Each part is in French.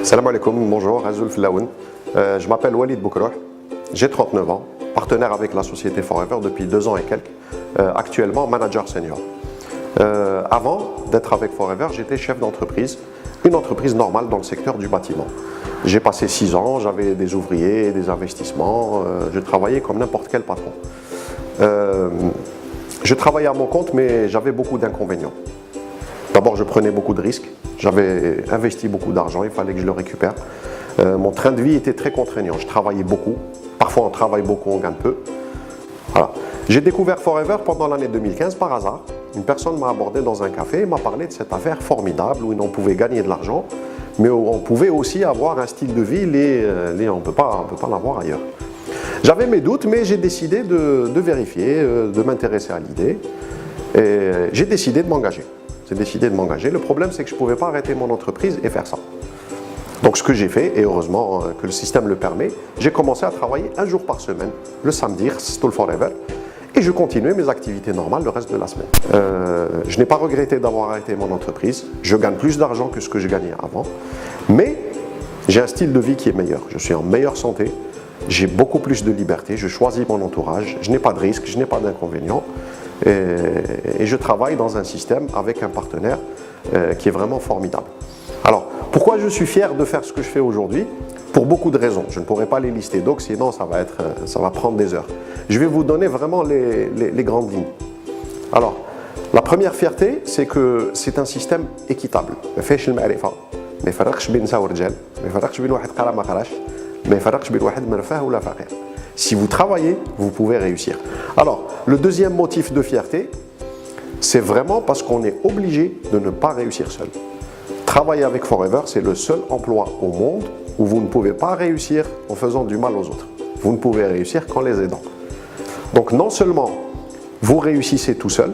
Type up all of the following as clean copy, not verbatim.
Salam alaikum, bonjour, Azul Flaoun. Je m'appelle Walid Boukrouh, j'ai 39 ans, partenaire avec la société Forever depuis 2 ans et quelques, actuellement manager senior. Avant d'être avec Forever, j'étais chef d'entreprise, une entreprise normale dans le secteur du bâtiment. J'ai passé 6 ans, j'avais des ouvriers, des investissements, je travaillais comme n'importe quel patron. Je travaillais à mon compte, mais j'avais beaucoup d'inconvénients. D'abord, je prenais beaucoup de risques, j'avais investi beaucoup d'argent, il fallait que je le récupère. Mon train de vie était très contraignant, je travaillais beaucoup. Parfois, on travaille beaucoup, on gagne peu. Voilà. J'ai découvert Forever pendant l'année 2015 par hasard. Une personne m'a abordé dans un café et m'a parlé de cette affaire formidable où on pouvait gagner de l'argent, mais où on pouvait aussi avoir un style de vie, on ne peut pas l'avoir ailleurs. J'avais mes doutes, mais j'ai décidé de vérifier, de m'intéresser à l'idée. Et j'ai décidé de m'engager. Le problème, c'est que je ne pouvais pas arrêter mon entreprise et faire ça. Donc ce que j'ai fait, et heureusement que le système le permet, j'ai commencé à travailler 1 jour par semaine, le samedi, Stool Forever, et je continuais mes activités normales le reste de la semaine. Je n'ai pas regretté d'avoir arrêté mon entreprise, je gagne plus d'argent que ce que je gagnais avant, mais j'ai un style de vie qui est meilleur, je suis en meilleure santé, j'ai beaucoup plus de liberté, je choisis mon entourage, je n'ai pas de risques, je n'ai pas d'inconvénients, et je travaille dans un système avec un partenaire qui est vraiment formidable. Alors, pourquoi je suis fier de faire ce que je fais aujourd'hui? Pour beaucoup de raisons, je ne pourrais pas les lister, donc sinon ça va prendre des heures. Je vais vous donner vraiment les grandes lignes. Alors, la première fierté, c'est que c'est un système équitable. Si vous travaillez, vous pouvez réussir. Alors, le deuxième motif de fierté, c'est vraiment parce qu'on est obligé de ne pas réussir seul. Travailler avec Forever, c'est le seul emploi au monde où vous ne pouvez pas réussir en faisant du mal aux autres. Vous ne pouvez réussir qu'en les aidant. Donc non seulement vous réussissez tout seul,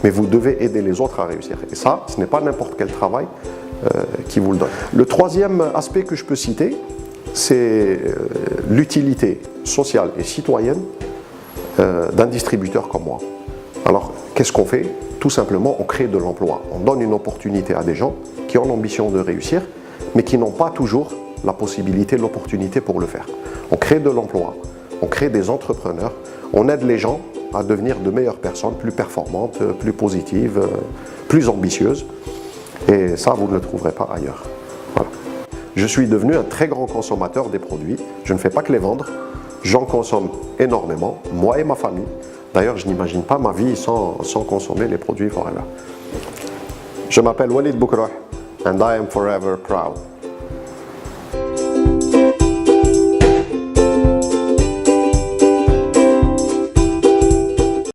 mais vous devez aider les autres à réussir. Et ça, ce n'est pas n'importe quel travail qui vous le donne. Le troisième aspect que je peux citer, c'est l'utilité sociale et citoyenne d'un distributeur comme moi. Alors, qu'est-ce qu'on fait? Tout simplement, on crée de l'emploi. On donne une opportunité à des gens qui ont l'ambition de réussir, mais qui n'ont pas toujours la possibilité, l'opportunité pour le faire. On crée de l'emploi, on crée des entrepreneurs, on aide les gens à devenir de meilleures personnes, plus performantes, plus positives, plus ambitieuses. Et ça, vous ne le trouverez pas ailleurs. Voilà. Je suis devenu un très grand consommateur des produits. Je ne fais pas que les vendre, j'en consomme énormément, moi et ma famille. D'ailleurs, je n'imagine pas ma vie sans consommer les produits Forever. Je m'appelle Walid Boukrouh and I am forever proud.